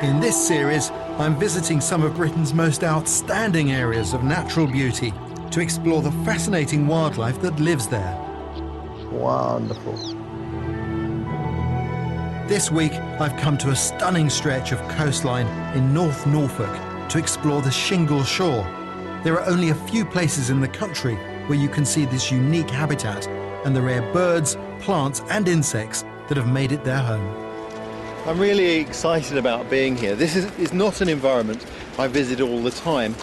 In this series, I'm visiting some of Britain's most outstanding areas of natural beauty to explore the fascinating wildlife that lives there. Wonderful. This week, I've come to a stunning stretch of coastline in North Norfolk to explore the Shingle shore. There are only a few places in the country where you can see this unique habitat and the rare birds, plants and insects that have made it their home. I'm really excited about being here. This is not an environment I visit all the time,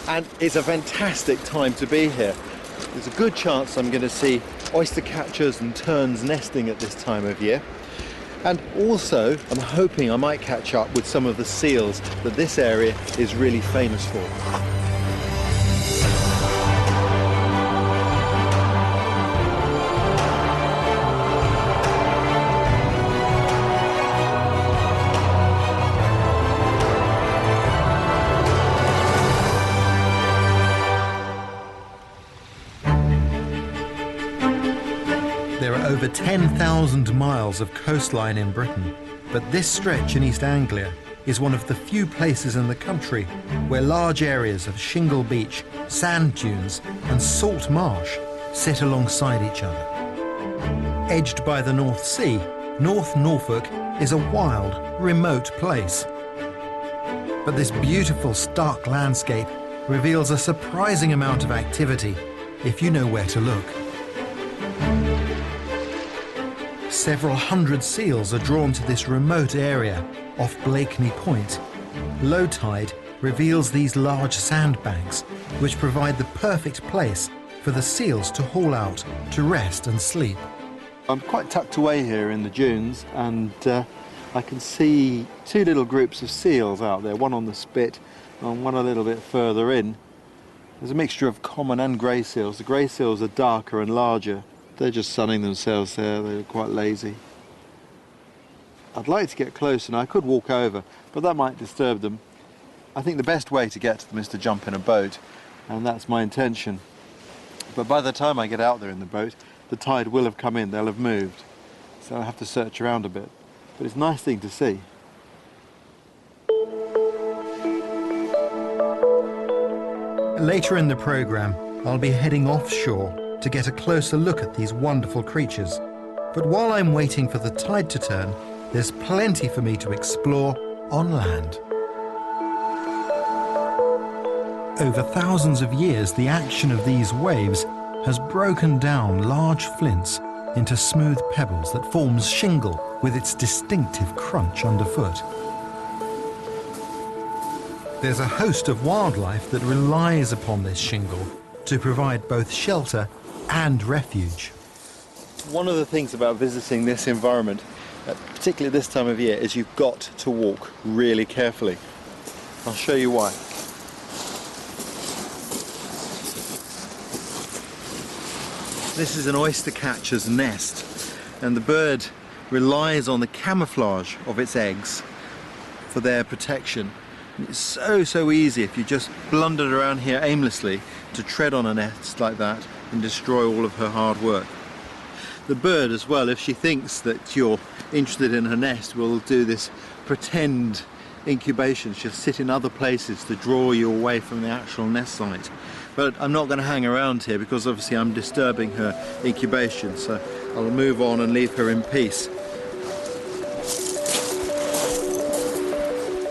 and it's a fantastic time to be here. There's a good chance I'm going to see oyster catchers and terns nesting at this time of year. And also, I'm hoping I might catch up with some of the seals that this area is really famous for. There are over 10,000 miles of coastline in Britain, but this stretch in East Anglia is one of the few places in the country where large areas of shingle beach, sand dunes and salt marsh sit alongside each other. Edged by the North Sea, North Norfolk is a wild, remote place. But this beautiful, stark landscape reveals a surprising amount of activity if you know where to look. Several hundred seals are drawn to this remote area off Blakeney Point. Low tide reveals these large sandbanks, which provide the perfect place for the seals to haul out to rest and sleep. I'm quite tucked away here in the dunes, and I can see two little groups of seals out there, one on the spit and one a little bit further in. There's a mixture of common and grey seals. The grey seals are darker and larger. They're just sunning themselves there, they're quite lazy. I'd like to get close and I could walk over, but that might disturb them. I think the best way to get to them is to jump in a boat, and that's my intention. But by the time I get out there in the boat, the tide will have come in, they'll have moved. So I'll have to search around a bit. But it's a nice thing to see. Later in the programme, I'll be heading offshore to get a closer look at these wonderful creatures. But while I'm waiting for the tide to turn, there's plenty for me to explore on land. Over thousands of years, the action of these waves has broken down large flints into smooth pebbles that forms shingle with its distinctive crunch underfoot. There's a host of wildlife that relies upon this shingle to provide both shelter and refuge. One of the things about visiting this environment, particularly this time of year, is you've got to walk really carefully. I'll show you why. This is an oyster catcher's nest, and the bird relies on the camouflage of its eggs for their protection. It's so easy if you just blundered around here aimlessly to tread on a nest like that and destroy all of her hard work. The bird as well, if she thinks that you're interested in her nest, will do this pretend incubation. She'll sit in other places to draw you away from the actual nest site. But I'm not going to hang around here because obviously I'm disturbing her incubation, so I'll move on and leave her in peace.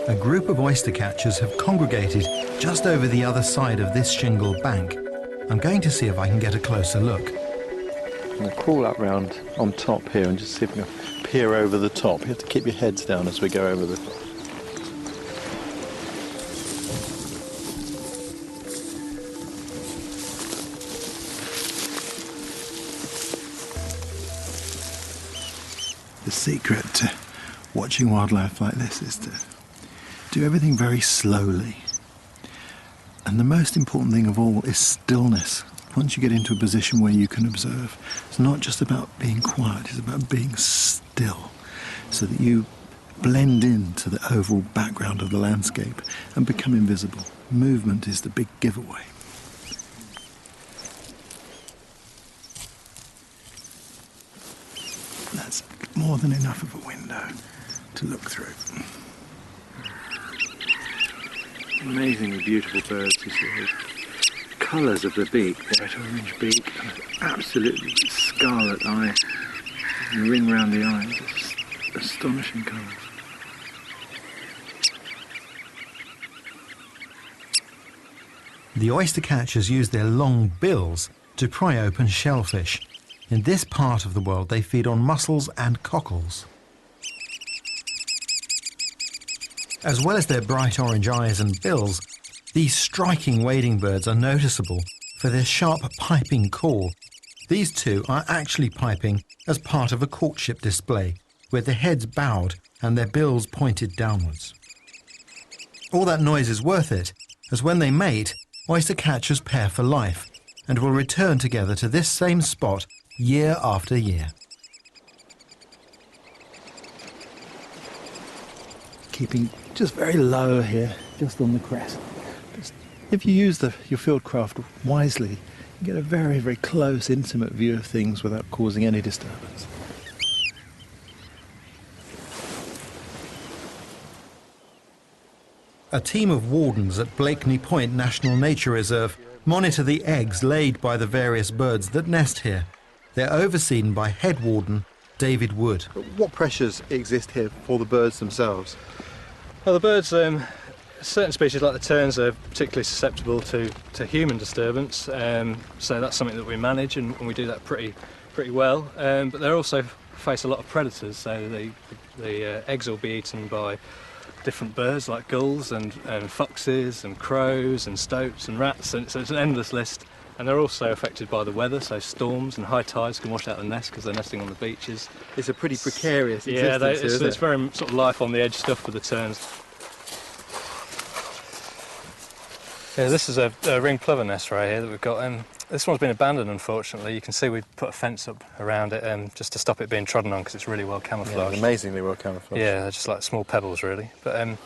A group of oyster catchers have congregated just over the other side of this shingle bank. I'm going to see if I can get a closer look. I'm going to crawl up round on top here and just see if we can peer over the top. You have to keep your heads down as we go over the top. The secret to watching wildlife like this is to do everything very slowly. And the most important thing of all is stillness. Once you get into a position where you can observe, it's not just about being quiet, it's about being still, so that you blend into the overall background of the landscape and become invisible. Movement is the big giveaway. That's more than enough of a window to look through. Amazingly beautiful birds. You see the colours of the beak, bright orange beak, absolutely scarlet eye, and the ring round the eyes. It's just astonishing colours. The oyster catchers use their long bills to pry open shellfish. In this part of the world, they feed on mussels and cockles. As well as their bright orange eyes and bills, these striking wading birds are noticeable for their sharp piping call. These two are actually piping as part of a courtship display, with their heads bowed and their bills pointed downwards. All that noise is worth it, as when they mate, oyster catchers pair for life and will return together to this same spot year after year. Keeping just very low here, just on the crest. If you use your field craft wisely, you get a very, very close, intimate view of things without causing any disturbance. A team of wardens at Blakeney Point National Nature Reserve monitor the eggs laid by the various birds that nest here. They're overseen by head warden David Wood. What pressures exist here for the birds themselves? Well, the birds, certain species like the terns are particularly susceptible to human disturbance, so that's something that we manage and we do that pretty well. But they also face a lot of predators, so the eggs will be eaten by different birds like gulls and foxes and crows and stoats and rats, and so it's an endless list. And they're also affected by the weather, so storms and high tides can wash out the nest because they're nesting on the beaches. It's a pretty precarious existence. existence, It's very sort of life on the edge stuff for the terns. Yeah, this is a ring plover nest right here that we've got. This one's been abandoned, unfortunately. You can see we've put a fence up around it just to stop it being trodden on because it's really well camouflaged. Yeah, amazingly well camouflaged. Yeah, they're just like small pebbles, really. But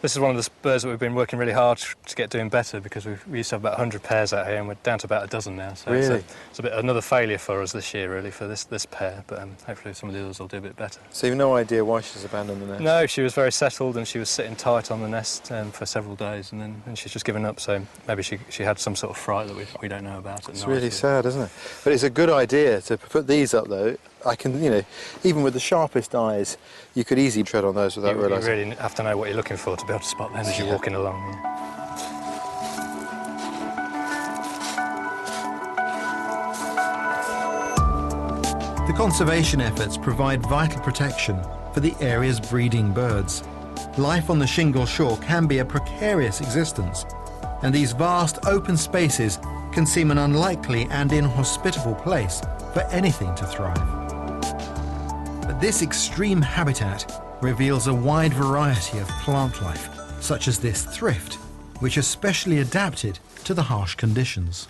this is one of the birds that we've been working really hard to get doing better because we used to have about 100 pairs out here and we're down to about a dozen now. So really? It's another failure for us this year, really, for this pair. But hopefully some of the others will do a bit better. So you've no idea why she's abandoned the nest? No, she was very settled and she was sitting tight on the nest for several days and then she's just given up. So maybe she had some sort of fright that we don't know about. It's really sad, isn't it? But it's a good idea to put these up, though. I can, even with the sharpest eyes, you could easily tread on those without realising. You really have to know what you're looking for to be able to spot them as you're walking along. Yeah. The conservation efforts provide vital protection for the area's breeding birds. Life on the Shingle shore can be a precarious existence, and these vast open spaces can seem an unlikely and inhospitable place for anything to thrive. But this extreme habitat reveals a wide variety of plant life, such as this thrift, which is specially adapted to the harsh conditions.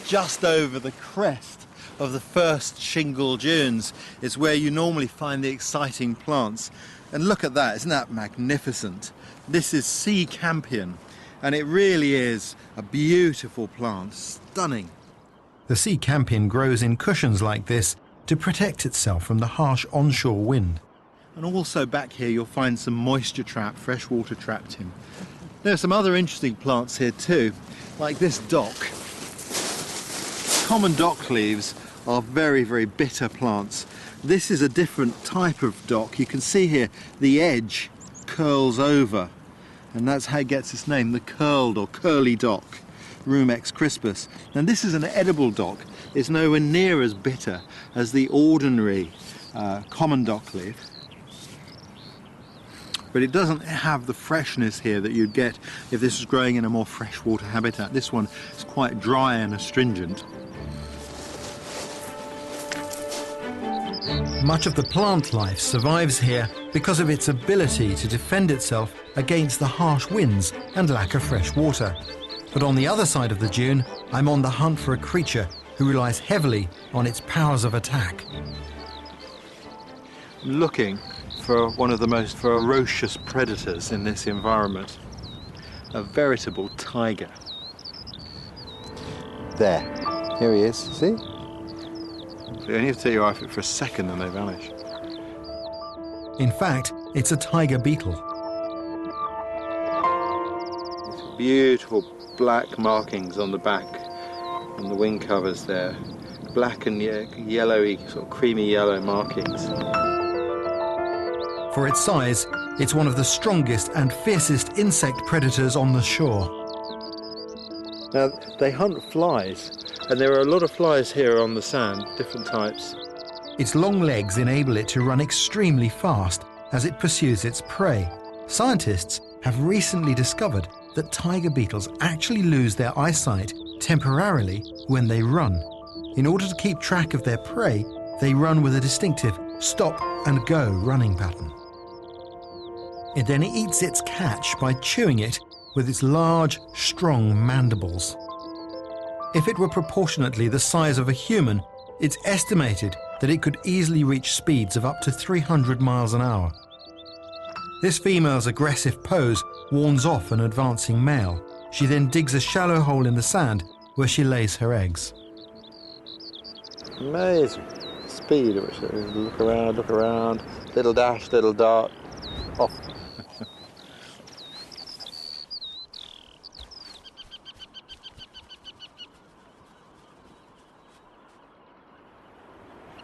Just over the crest of the first Shingle dunes is where you normally find the exciting plants. And look at that, isn't that magnificent? This is sea campion, and it really is a beautiful plant, stunning. The sea campion grows in cushions like this to protect itself from the harsh onshore wind. And also back here you'll find some moisture trap, freshwater trapped in. There are some other interesting plants here too, like this dock. Common dock leaves are very, very bitter plants. This is a different type of dock. You can see here the edge curls over, and that's how it gets its name, the curled or curly dock, Rumex crispus. And this is an edible dock. It's nowhere near as bitter as the ordinary common dock leaf. But it doesn't have the freshness here that you'd get if this was growing in a more freshwater habitat. This one is quite dry and astringent. Much of the plant life survives here because of its ability to defend itself against the harsh winds and lack of fresh water. But on the other side of the dune, I'm on the hunt for a creature who relies heavily on its powers of attack. Looking for one of the most ferocious predators in this environment, a veritable tiger. There, here he is, see? So you only have to take your eye off it for a second and they vanish. In fact, it's a tiger beetle. Beautiful black markings on the back, on the wing covers there. Black and yellowy, sort of creamy yellow markings. For its size, it's one of the strongest and fiercest insect predators on the shore. Now, they hunt flies, and there are a lot of flies here on the sand, different types. Its long legs enable it to run extremely fast as it pursues its prey. Scientists have recently discovered that tiger beetles actually lose their eyesight temporarily when they run. In order to keep track of their prey, they run with a distinctive stop-and-go running pattern. It then eats its catch by chewing it with its large, strong mandibles. If it were proportionately the size of a human, it's estimated that it could easily reach speeds of up to 300 miles an hour. This female's aggressive pose warns off an advancing male. She then digs a shallow hole in the sand where she lays her eggs. Amazing speed at which they look around, little dash, little dart, off.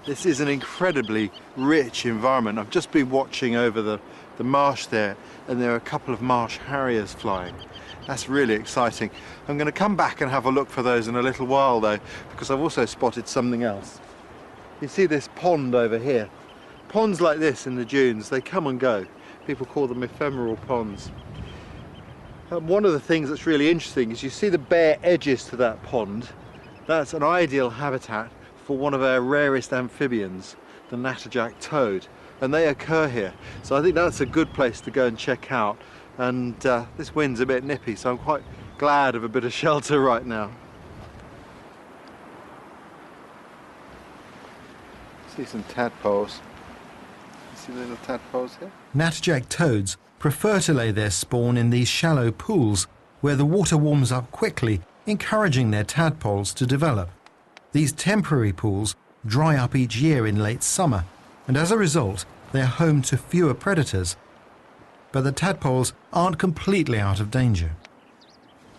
This is an incredibly rich environment. I've just been watching over the marsh there, and there are a couple of marsh harriers flying. That's really exciting. I'm going to come back and have a look for those in a little while though, because I've also spotted something else. You see this pond over here? Ponds like this in the dunes, they come and go. People call them ephemeral ponds. One of the things that's really interesting is you see the bare edges to that pond. That's an ideal habitat for one of our rarest amphibians, the natterjack toad, and they occur here. So I think that's a good place to go and check out. And this wind's a bit nippy, so I'm quite glad of a bit of shelter right now. See some tadpoles. You see the little tadpoles here? Natterjack toads prefer to lay their spawn in these shallow pools where the water warms up quickly, encouraging their tadpoles to develop. These temporary pools dry up each year in late summer, and as a result, they are home to fewer predators. But the tadpoles aren't completely out of danger.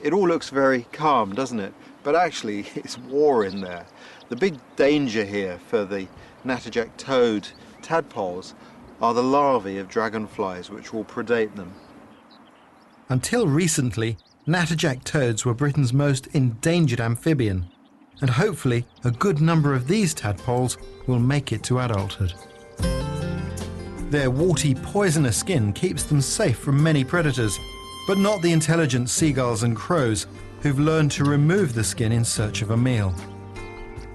It all looks very calm, doesn't it? But actually, it's war in there. The big danger here for the natterjack toad tadpoles are the larvae of dragonflies, which will predate them. Until recently, natterjack toads were Britain's most endangered amphibian, and hopefully a good number of these tadpoles will make it to adulthood. Their warty, poisonous skin keeps them safe from many predators, but not the intelligent seagulls and crows who've learned to remove the skin in search of a meal.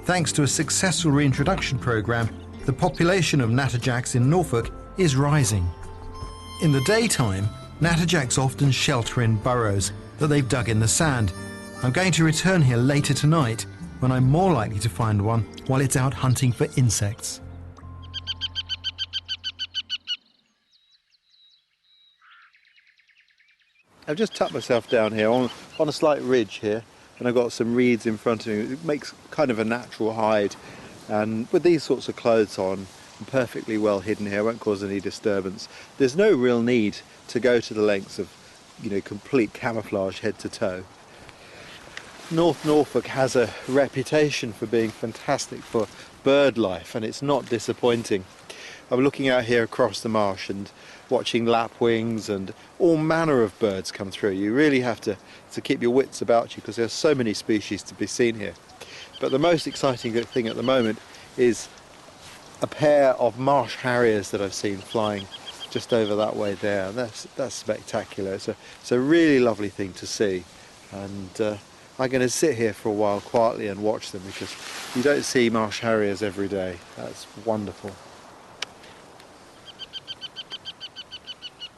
Thanks to a successful reintroduction program, the population of natterjacks in Norfolk is rising. In the daytime, natterjacks often shelter in burrows that they've dug in the sand. I'm going to return here later tonight when I'm more likely to find one while it's out hunting for insects. I've just tucked myself down here on a slight ridge here, and I've got some reeds in front of me. It makes kind of a natural hide, and with these sorts of clothes on, I'm perfectly well hidden here, I won't cause any disturbance. There's no real need to go to the lengths of, complete camouflage head to toe. North Norfolk has a reputation for being fantastic for bird life, and it's not disappointing. I'm looking out here across the marsh and watching lapwings and all manner of birds come through. You really have to keep your wits about you because there's so many species to be seen here. But the most exciting thing at the moment is a pair of marsh harriers that I've seen flying just over that way there. That's spectacular. It's a really lovely thing to see, and I'm going to sit here for a while quietly and watch them because you don't see marsh harriers every day. That's wonderful.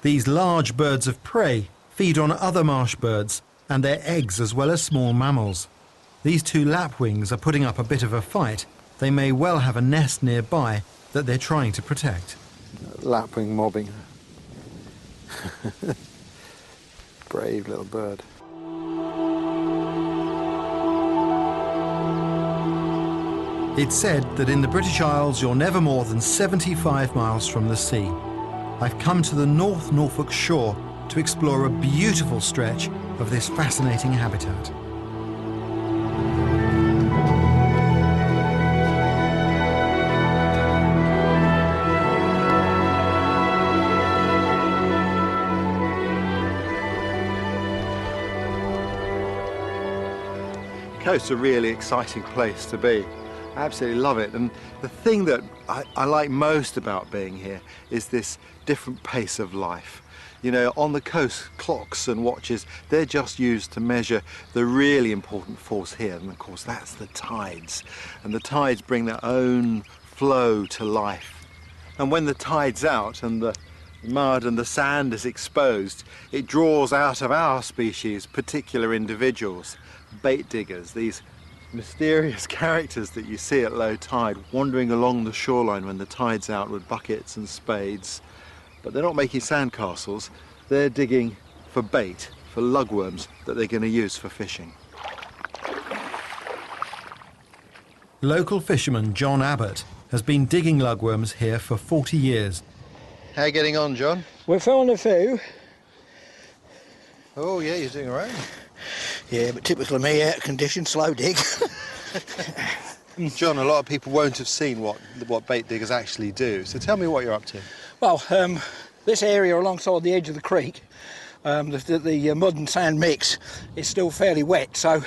These large birds of prey feed on other marsh birds and their eggs as well as small mammals. These two lapwings are putting up a bit of a fight. They may well have a nest nearby that they're trying to protect. Lapwing mobbing. Brave little bird. It's said that in the British Isles you're never more than 75 miles from the sea. I've come to the North Norfolk shore to explore a beautiful stretch of this fascinating habitat. Coast's a really exciting place to be. I absolutely love it, and the thing that I like most about being here is this different pace of life. You know, on the coast, clocks and watches, they're just used to measure the really important force here, and of course that's the tides. And the tides bring their own flow to life. And when the tide's out and the mud and the sand is exposed, it draws out of our species particular individuals. Bait diggers, these mysterious characters that you see at low tide wandering along the shoreline when the tide's out with buckets and spades. But they're not making sandcastles, they're digging for bait, for lugworms that they're going to use for fishing. Local fisherman John Abbott has been digging lugworms here for 40 years. How are you getting on, John? We're found a few. Oh yeah, you're doing all right. Yeah, but typically me, out of condition, slow dig. John, a lot of people won't have seen what bait diggers actually do, so tell me what you're up to. Well, this area alongside the edge of the creek, the mud and sand mix is still fairly wet, so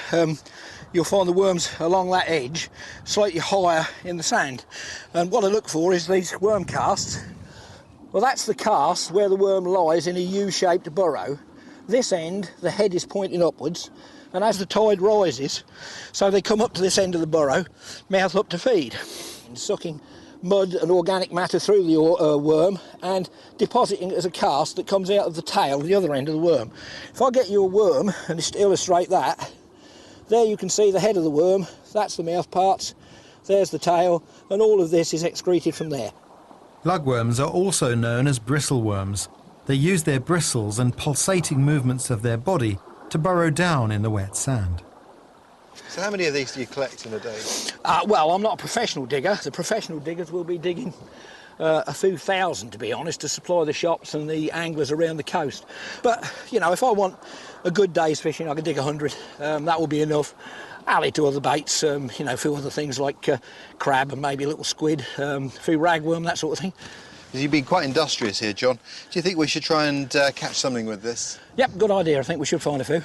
you'll find the worms along that edge slightly higher in the sand. And what I look for is these worm casts. Well, that's the cast where the worm lies in a U-shaped burrow. This end, the head is pointing upwards, and as the tide rises, so they come up to this end of the burrow, mouth up to feed, and sucking mud and organic matter through the worm and depositing it as a cast that comes out of the tail, the other end of the worm. If I get you a worm, and just to illustrate that, there you can see the head of the worm, that's the mouth parts, there's the tail, and all of this is excreted from there. Lugworms are also known as bristleworms. They use their bristles and pulsating movements of their body to burrow down in the wet sand. So how many of these do you collect in a day? Well, I'm not a professional digger. The professional diggers will be digging a few thousand, to be honest, to supply the shops and the anglers around the coast. But, you know, if I want a good day's fishing, I can dig 100. That will be enough. Ally to other baits, you know, a few other things like crab and maybe a little squid, a few ragworm, that sort of thing. You've been quite industrious here, John. Do you think we should try and catch something with this? Yep, good idea. I think we should find a few.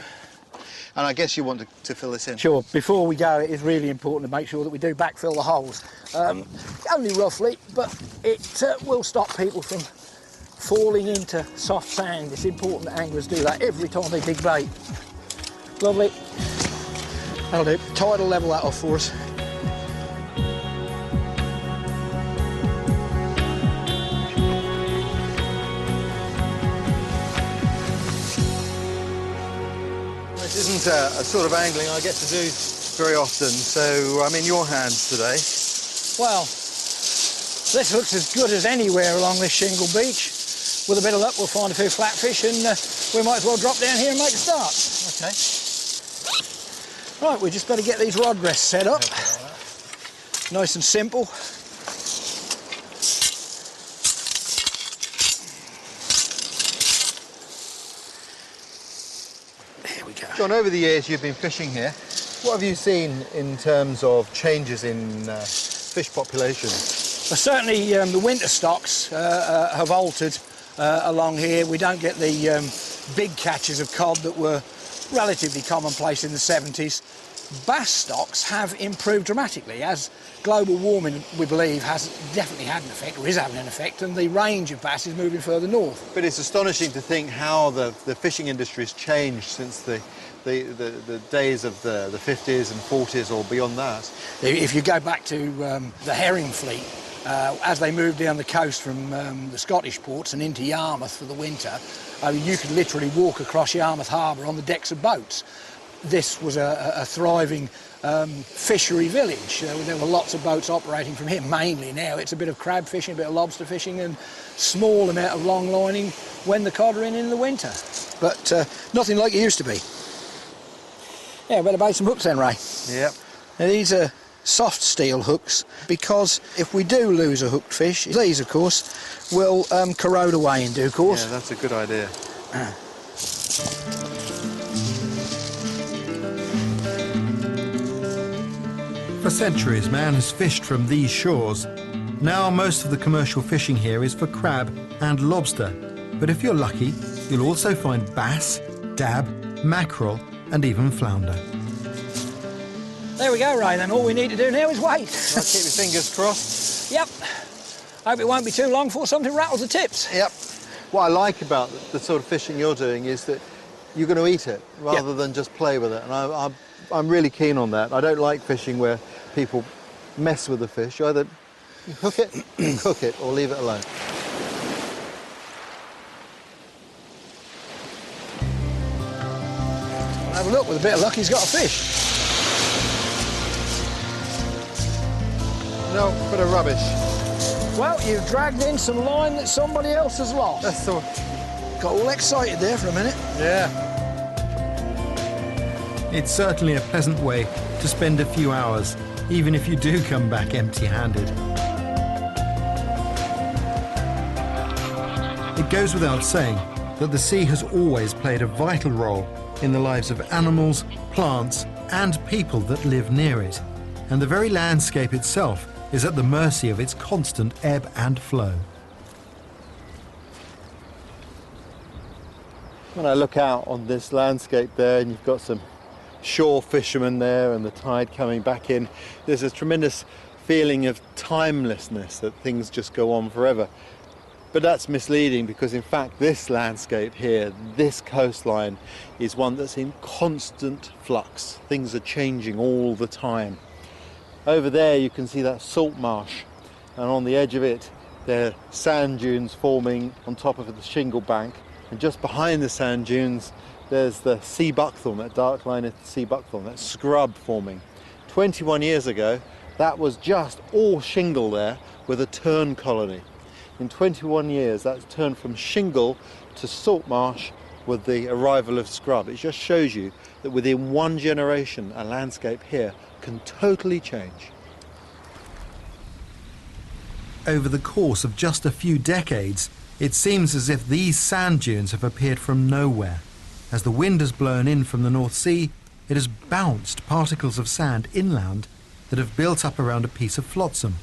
And I guess you want to fill this in? Sure. Before we go, it is really important to make sure that we do backfill the holes. Only roughly, but it will stop people from falling into soft sand. It's important that anglers do that every time they dig bait. Lovely. That'll do. Tide will level that off for us. This isn't a sort of angling I get to do very often, so I'm in your hands today. Well, this looks as good as anywhere along this Shingle beach. With a bit of luck, we'll find a few flatfish, and we might as well drop down here and make a start. Okay. Right, we just got to get these rod rests set up. Nice and simple. There we go. John, over the years you've been fishing here. What have you seen in terms of changes in fish population? Well, certainly the winter stocks have altered along here. We don't get the big catches of cod that were relatively commonplace in the 70s. Bass stocks have improved dramatically as global warming, we believe, has definitely had an effect, or is having an effect, and the range of bass is moving further north. But it's astonishing to think how the fishing industry has changed since the days of the 50s and 40s or beyond that. If you go back to the herring fleet, as they moved down the coast from the Scottish ports and into Yarmouth for the winter, you could literally walk across Yarmouth Harbour on the decks of boats. This was a thriving fishery village. There were lots of boats operating from here. Mainly now it's a bit of crab fishing, a bit of lobster fishing, and small amount of long lining when the cod are in the winter. But nothing like it used to be. Yeah, better bait some hooks then, Ray. Yep. Now, these are soft steel hooks, because if we do lose a hooked fish, these of course will corrode away in due course. Yeah, that's a good idea. For centuries, man has fished from these shores. Now most of the commercial fishing here is for crab and lobster. But if you're lucky, you'll also find bass, dab, mackerel and even flounder. There we go, Ray, then all we need to do now is wait. I'll keep your fingers crossed. Yep. Hope it won't be too long before something rattles the tips. Yep. What I like about the sort of fishing you're doing is that you're going to eat it rather than just play with it. And I'm really keen on that. I don't like fishing where people mess with the fish. You either hook it, cook it, or leave it alone. Have a look, with a bit of luck, he's got a fish. No, bit of rubbish. Well, you've dragged in some line that somebody else has lost. That's all. Got all excited there for a minute. Yeah. It's certainly a pleasant way to spend a few hours, even if you do come back empty-handed. It goes without saying that the sea has always played a vital role in the lives of animals, plants, and people that live near it. And the very landscape itself is at the mercy of its constant ebb and flow. When I look out on this landscape there, and you've got some shore fishermen there and the tide coming back in, there's a tremendous feeling of timelessness, that things just go on forever. But that's misleading, because in fact this landscape here, this coastline, is one that's in constant flux. Things are changing all the time. Over there you can see that salt marsh, and on the edge of it there are sand dunes forming on top of the shingle bank, and just behind the sand dunes there's the sea buckthorn, that dark line of sea buckthorn, that scrub forming. 21 years ago that was just all shingle there with a tern colony. In 21 years, that's turned from shingle to salt marsh with the arrival of scrub. It just shows you that within one generation, a landscape here can totally change. Over the course of just a few decades, it seems as if these sand dunes have appeared from nowhere. As the wind has blown in from the North Sea, it has bounced particles of sand inland that have built up around a piece of flotsam,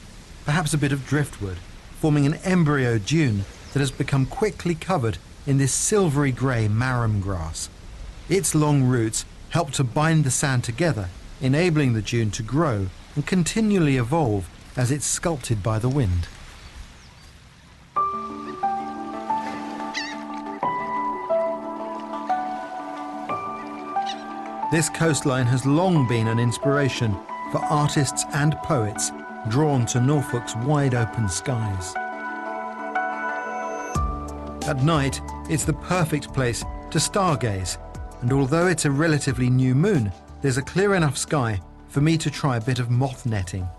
perhaps a bit of driftwood, forming an embryo dune that has become quickly covered in this silvery grey marram grass. Its long roots help to bind the sand together, enabling the dune to grow and continually evolve as it's sculpted by the wind. This coastline has long been an inspiration for artists and poets drawn to Norfolk's wide open skies. At night, it's the perfect place to stargaze, and although it's a relatively new moon, there's a clear enough sky for me to try a bit of moth netting.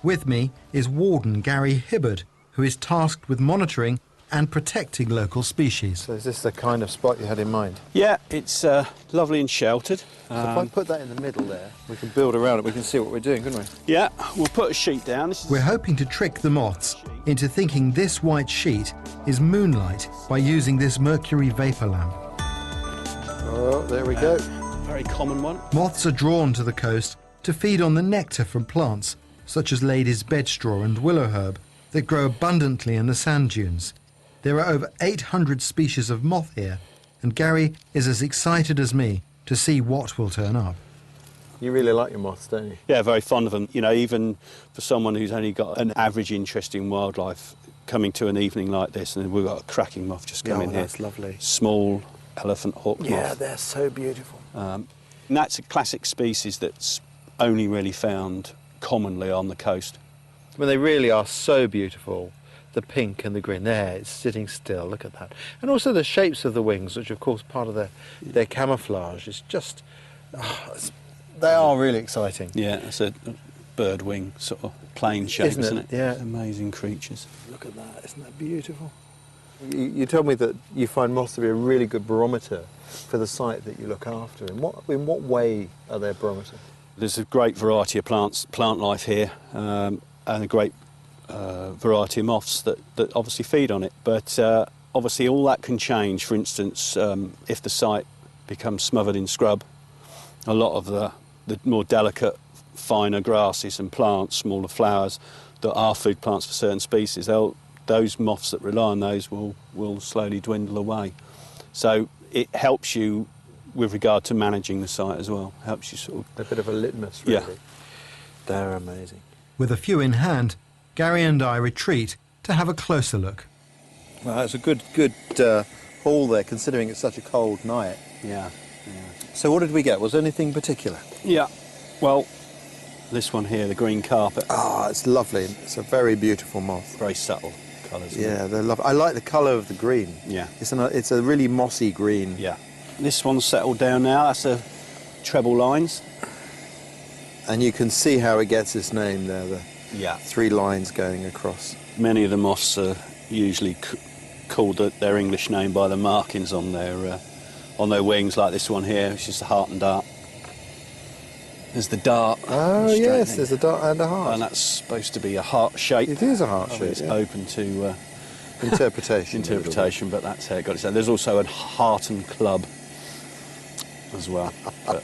With me is Warden Gary Hibbard, who is tasked with monitoring and protecting local species. So is this the kind of spot you had in mind? Yeah, it's lovely and sheltered. So if I put that in the middle there, we can build around it, we can see what we're doing, couldn't we? Yeah, we'll put a sheet down. We're hoping to trick the moths into thinking this white sheet is moonlight by using this mercury vapour lamp. Oh, there we go. Very common one. Moths are drawn to the coast to feed on the nectar from plants, such as lady's bedstraw and willow herb, that grow abundantly in the sand dunes. There are over 800 species of moth here, and Gary is as excited as me to see what will turn up. You really like your moths, don't you? Yeah, very fond of them. You know, even for someone who's only got an average interest in wildlife, coming to an evening like this, and we've got a cracking moth just come in here. That's lovely. Small elephant hawk moth. Yeah, they're so beautiful. And that's a classic species that's only really found commonly on the coast. I mean, they really are so beautiful. The pink and the green there, it's sitting still, look at that. And also the shapes of the wings, which of course part of their camouflage, is just, they are really exciting. Yeah, it's a bird wing sort of plane shape, isn't it? Yeah. Amazing creatures. Look at that, isn't that beautiful? You told me that you find moths to be a really good barometer for the site that you look after. In what way are they a barometer? There's a great variety of plant life here, and a great variety of moths that obviously feed on it. But obviously all that can change. For instance, if the site becomes smothered in scrub, a lot of the more delicate finer grasses and plants, smaller flowers that are food plants for certain species, those moths that rely on those will slowly dwindle away. So it helps you with regard to managing the site as well. Helps you sort of... A bit of a litmus, really. Yeah. They're amazing. With a few in hand, Gary and I retreat to have a closer look. Well, it's a good haul there, considering it's such a cold night. Yeah. So what did we get? Was there anything particular? Yeah. Well, this one here, the green carpet. Ah, it's lovely. It's a very beautiful moth. Very subtle colours. Yeah, they're lovely. I like the colour of the green. Yeah. It's a really mossy green. Yeah. This one's settled down now. That's a treble lines. And you can see how it gets its name there, the Yeah. 3 lines going across. Many of the moths are usually called their English name by the markings on their wings, like this one here, which is the heart and dart. There's the dart. Oh, yes, there's a dart and a heart. And that's supposed to be a heart shape. It is a heart shape, It's yeah. open to interpretation, but that's how it got its name. There's also a heart and club as well. But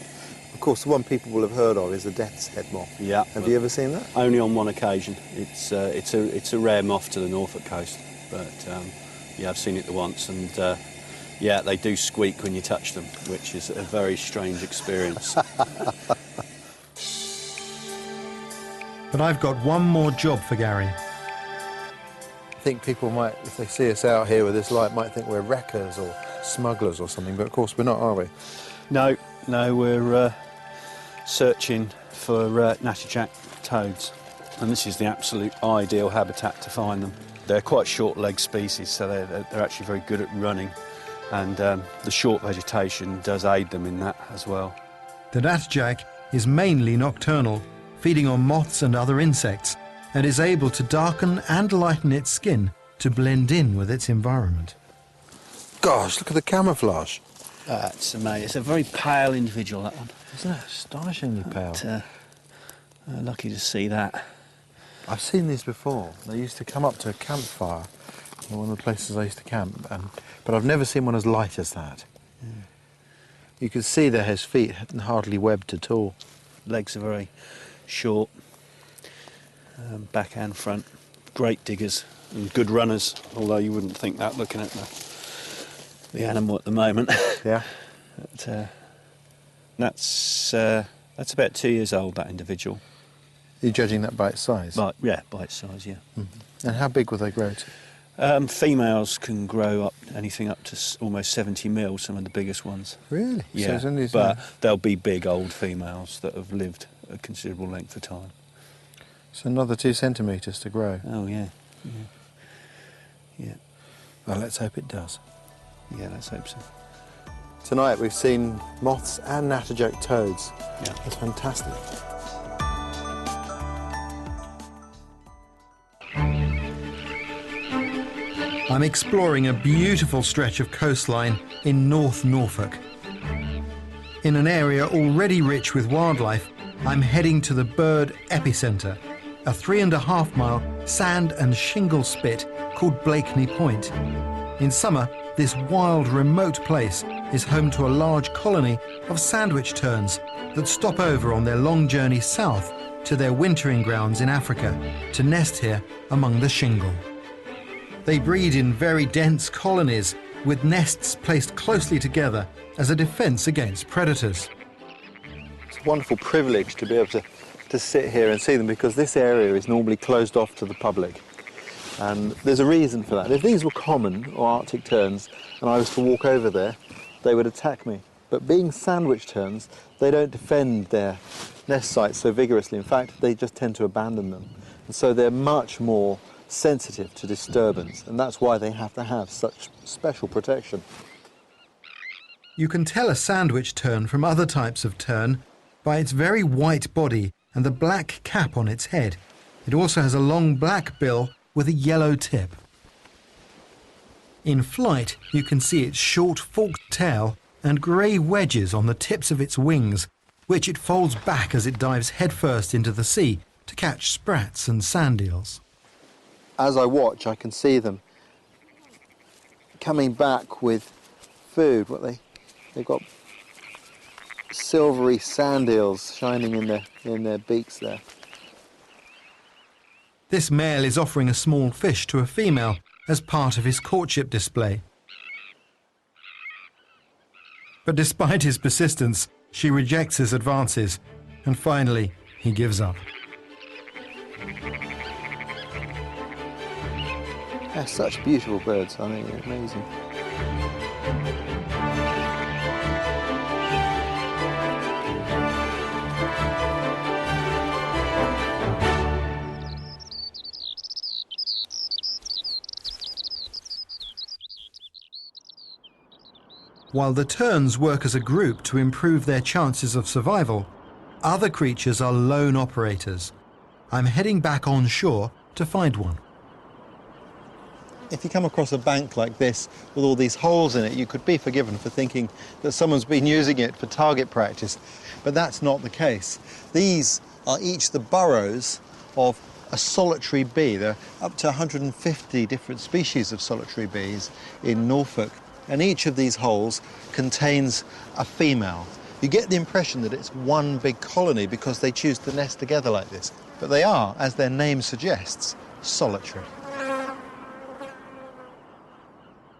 Of course, the one people will have heard of is the death's head moth. yeah. Have you ever seen that? Only on one occasion. It's a rare moth to the Norfolk coast, but yeah, I've seen it the once, and yeah, they do squeak when you touch them, which is a very strange experience. But I've got one more job for Gary. I think people might, if they see us out here with this light, might think we're wreckers or smugglers or something, but of course we're not, are we? No, we're searching for natterjack toads, and this is the absolute ideal habitat to find them. They're quite short-legged species, so they're actually very good at running, and the short vegetation does aid them in that as well. The natterjack is mainly nocturnal, feeding on moths and other insects, and is able to darken and lighten its skin to blend in with its environment. Gosh, look at the camouflage. That's amazing. It's a very pale individual, that one. Isn't it astonishingly pale? But, lucky to see that. I've seen these before. They used to come up to a campfire in one of the places I used to camp, but I've never seen one as light as that. Yeah. You can see that his feet hadn't hardly webbed at all. Legs are very short, back and front. Great diggers and good runners, although you wouldn't think that looking at the animal at the moment. Yeah. But, that's about 2 years old, that individual. Are you judging that by its size? By its size, yeah. Mm-hmm. And how big will they grow to? Females can grow up anything up to almost 70 mil, some of the biggest ones. Really? Yeah, So it's but they'll be big old females that have lived a considerable length of time. so another 2 centimetres to grow. Oh, yeah. Yeah. Well, let's hope it does. Yeah, let's hope so. Tonight we've seen moths and natterjack toads. Yeah. That's fantastic. I'm exploring a beautiful stretch of coastline in North Norfolk. In an area already rich with wildlife, I'm heading to the bird epicentre, a 3.5-mile sand and shingle spit called Blakeney Point. In summer, this wild, remote place is home to a large colony of sandwich terns that stop over on their long journey south to their wintering grounds in Africa to nest here among the shingle. They breed in very dense colonies with nests placed closely together as a defence against predators. It's a wonderful privilege to be able to sit here and see them, because this area is normally closed off to the public. And there's a reason for that. If these were common or Arctic terns and I was to walk over there, they would attack me. But being sandwich terns, they don't defend their nest sites so vigorously. In fact, they just tend to abandon them. And so they're much more sensitive to disturbance, and that's why they have to have such special protection. You can tell a sandwich tern from other types of tern by its very white body and the black cap on its head. It also has a long black bill with a yellow tip. In flight, you can see its short forked tail and grey wedges on the tips of its wings, which it folds back as it dives headfirst into the sea to catch sprats and sand eels. As I watch, I can see them coming back with food. They've got silvery sand eels shining in their beaks there. This male is offering a small fish to a female as part of his courtship display. But despite his persistence, she rejects his advances, and finally he gives up. They're such beautiful birds, I mean, amazing. While the terns work as a group to improve their chances of survival, other creatures are lone operators. I'm heading back on shore to find one. If you come across a bank like this with all these holes in it, you could be forgiven for thinking that someone's been using it for target practice, but that's not the case. These are each the burrows of a solitary bee. There are up to 150 different species of solitary bees in Norfolk, and each of these holes contains a female. You get the impression that it's one big colony because they choose to nest together like this, but they are, as their name suggests, solitary.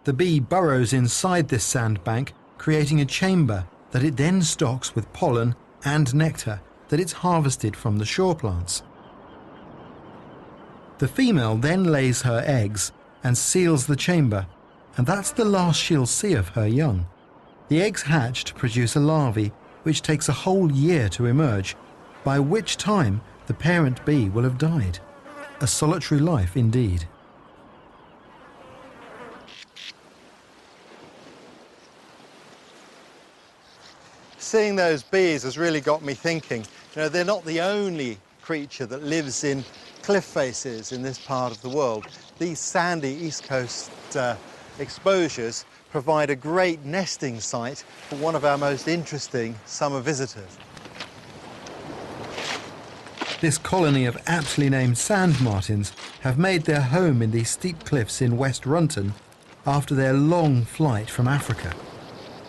The bee burrows inside this sandbank, creating a chamber that it then stocks with pollen and nectar that it's harvested from the shore plants. The female then lays her eggs and seals the chamber, and that's the last she'll see of her young. The eggs hatch to produce a larvae, which takes a whole year to emerge, by which time the parent bee will have died. A solitary life indeed. Seeing those bees has really got me thinking. You know, they're not the only creature that lives in cliff faces in this part of the world. These sandy east coast exposures provide a great nesting site for one of our most interesting summer visitors. This colony of aptly named sand martins have made their home in these steep cliffs in West Runton after their long flight from Africa.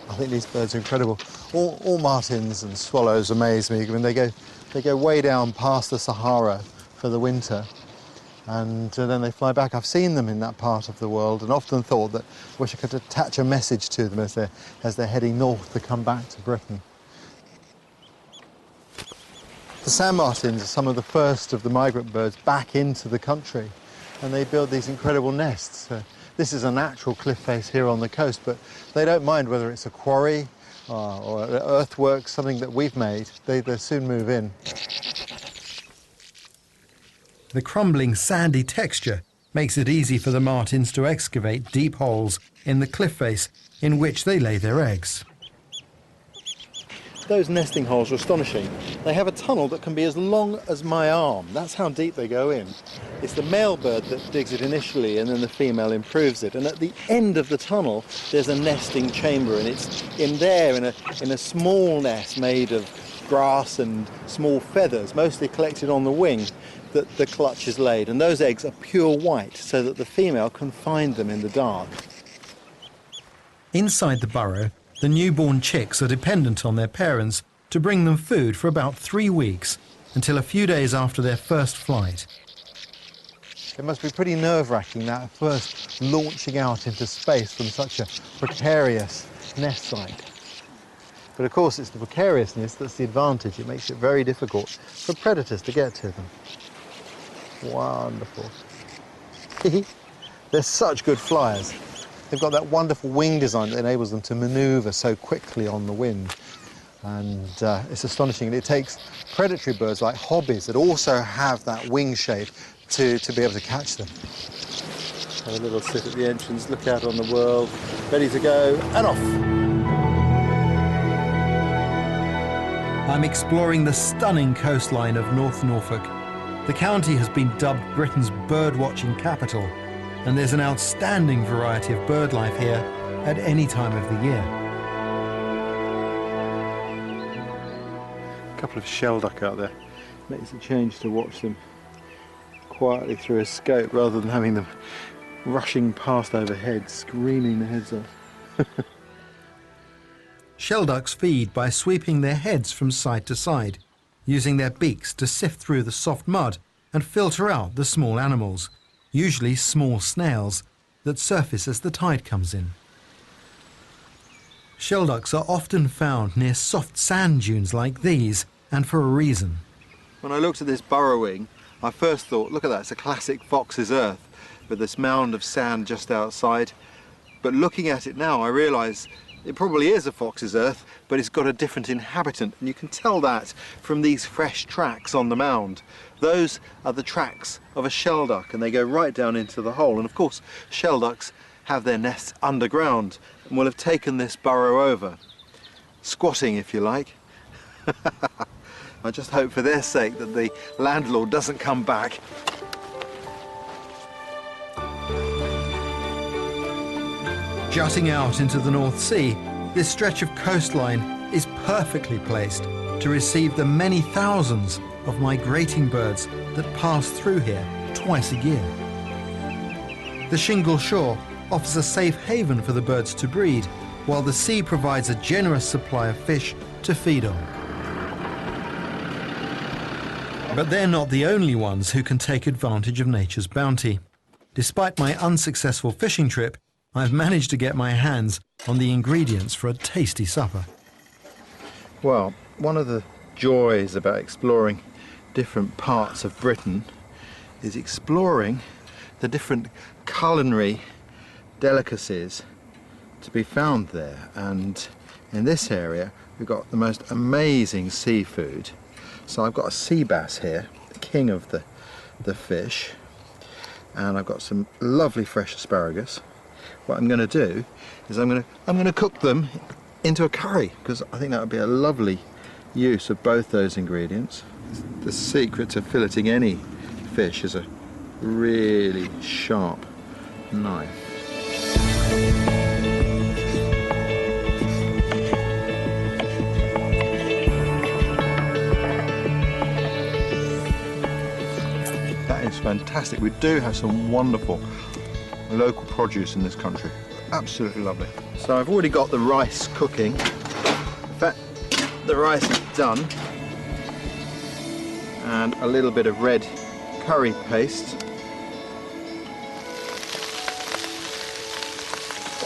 I think these birds are incredible. All martins and swallows amaze me. I mean, they go way down past the Sahara for the winter, and then they fly back. I've seen them in that part of the world and often thought that I wish I could attach a message to them as they're heading north to come back to Britain. The sand martins are some of the first of the migrant birds back into the country, and they build these incredible nests. This is a natural cliff face here on the coast, but they don't mind whether it's a quarry or earthworks, something that we've made. They soon move in. The crumbling sandy texture makes it easy for the martins to excavate deep holes in the cliff face in which they lay their eggs. Those nesting holes are astonishing. They have a tunnel that can be as long as my arm. That's how deep they go in. It's the male bird that digs it initially, and then the female improves it. And at the end of the tunnel, there's a nesting chamber, and it's in there in a small nest made of grass and small feathers, mostly collected on the wing, that the clutch is laid. And those eggs are pure white, so that the female can find them in the dark. Inside the burrow, the newborn chicks are dependent on their parents to bring them food for about 3 weeks, until a few days after their first flight. It must be pretty nerve-wracking, that first launching out into space from such a precarious nest site. But of course it's the precariousness that's the advantage. It makes it very difficult for predators to get to them. Wonderful. They're such good flyers. They've got that wonderful wing design that enables them to manoeuvre so quickly on the wind. And it's astonishing. It takes predatory birds like hobbies that also have that wing shape to be able to catch them. Have a little sit at the entrance, look out on the world, ready to go, and off. I'm exploring the stunning coastline of North Norfolk. The county has been dubbed Britain's bird-watching capital, and there's an outstanding variety of bird life here at any time of the year. A couple of shelduck out there. Makes a change to watch them quietly through a scope rather than having them rushing past overhead, screaming their heads off. Shelducks feed by sweeping their heads from side to side, using their beaks to sift through the soft mud and filter out the small animals, usually small snails, that surface as the tide comes in. Shelducks are often found near soft sand dunes like these, and for a reason. When I looked at this burrowing, I first thought, look at that, it's a classic fox's earth with this mound of sand just outside. But looking at it now, I realise it probably is a fox's earth, but it's got a different inhabitant, and you can tell that from these fresh tracks on the mound. Those are the tracks of a shelduck, and they go right down into the hole. And of course, shelducks have their nests underground and will have taken this burrow over, squatting if you like. I just hope for their sake that the landlord doesn't come back. Jutting out into the North Sea, this stretch of coastline is perfectly placed to receive the many thousands of migrating birds that pass through here twice a year. The Shingle shore offers a safe haven for the birds to breed, while the sea provides a generous supply of fish to feed on. But they're not the only ones who can take advantage of nature's bounty. Despite my unsuccessful fishing trip, I've managed to get my hands on the ingredients for a tasty supper. Well, one of the joys about exploring different parts of Britain is exploring the different culinary delicacies to be found there. And in this area, we've got the most amazing seafood. So I've got a sea bass here, the king of the fish, and I've got some lovely fresh asparagus. What I'm going to do is I'm going to cook them into a curry, because I think that would be a lovely use of both those ingredients. The secret to filleting any fish is a really sharp knife. That is fantastic. We do have some wonderful local produce in this country. Absolutely lovely. So I've already got the rice cooking. In fact, the rice is done. And a little bit of red curry paste.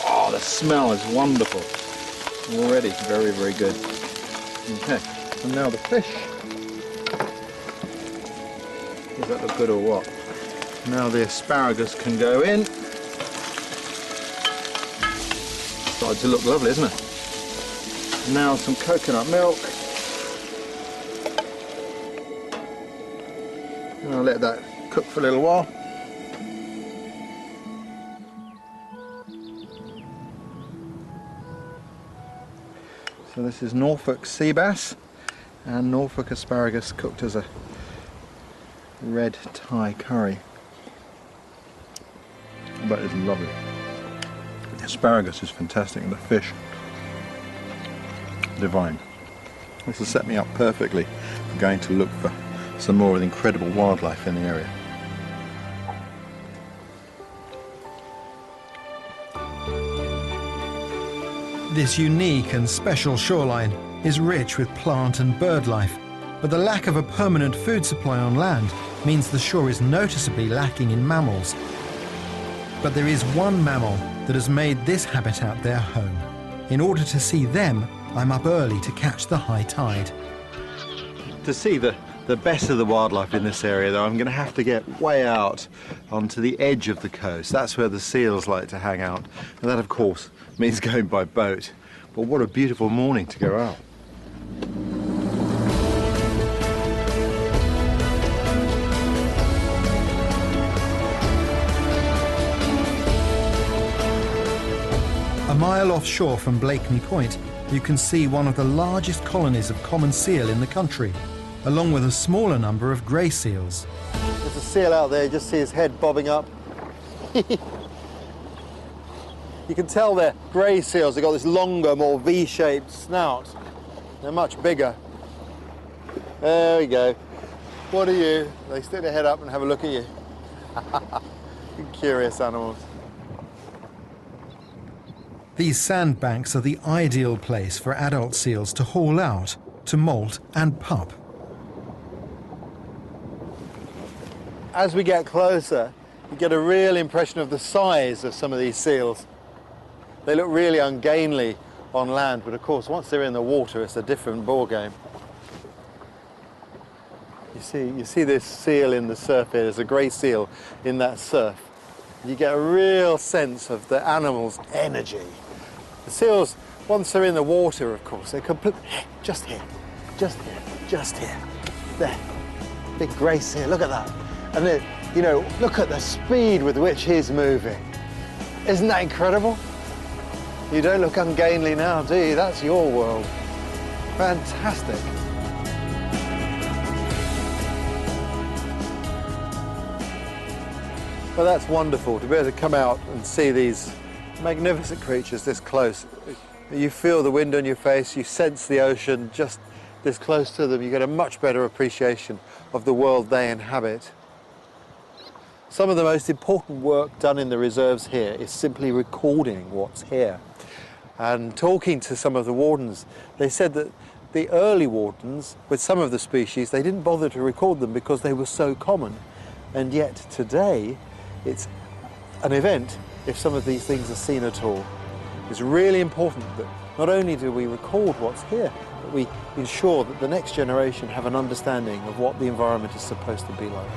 Oh, the smell is wonderful. Already very, very good. Okay, and now the fish. Does that look good or what? Now the asparagus can go in. Started to look lovely, isn't it? Now some coconut milk. And I'll let that cook for a little while. So this is Norfolk sea bass and Norfolk asparagus cooked as a red Thai curry. That is lovely. The asparagus is fantastic and the fish, divine. This will set me up perfectly for going to look for some more of the incredible wildlife in the area. This unique and special shoreline is rich with plant and bird life, but the lack of a permanent food supply on land means the shore is noticeably lacking in mammals. But there is one mammal that has made this habitat their home. In order to see them, I'm up early to catch the high tide. To see the best of the wildlife in this area, though, I'm going to have to get way out onto the edge of the coast. That's where the seals like to hang out. And that, of course, means going by boat. But what a beautiful morning to go out. A mile offshore from Blakeney Point, you can see one of the largest colonies of common seal in the country, along with a smaller number of grey seals. There's a seal out there, you just see his head bobbing up. You can tell they're grey seals, they've got this longer, more V-shaped snout. They're much bigger. There we go. What are you? They stick their head up and have a look at you. Curious animals. These sandbanks are the ideal place for adult seals to haul out, to molt and pup. As we get closer, you get a real impression of the size of some of these seals. They look really ungainly on land, but of course once they're in the water it's a different ballgame. You see this seal in the surf here, there's a grey seal in that surf. You get a real sense of the animal's energy. The seals, once they're in the water, of course, they're just here, just here, just here. There, big grey seal, look at that. And then, you know, look at the speed with which he's moving. Isn't that incredible? You don't look ungainly now, do you? That's your world. Fantastic. Well, that's wonderful to be able to come out and see these magnificent creatures this close. You feel the wind on your face, you sense the ocean just this close to them. You get a much better appreciation of the world they inhabit. Some of the most important work done in the reserves here is simply recording what's here. And talking to some of the wardens, they said that the early wardens, with some of the species, they didn't bother to record them because they were so common. And yet today, it's an event if some of these things are seen at all. It's really important that not only do we record what's here, but we ensure that the next generation have an understanding of what the environment is supposed to be like.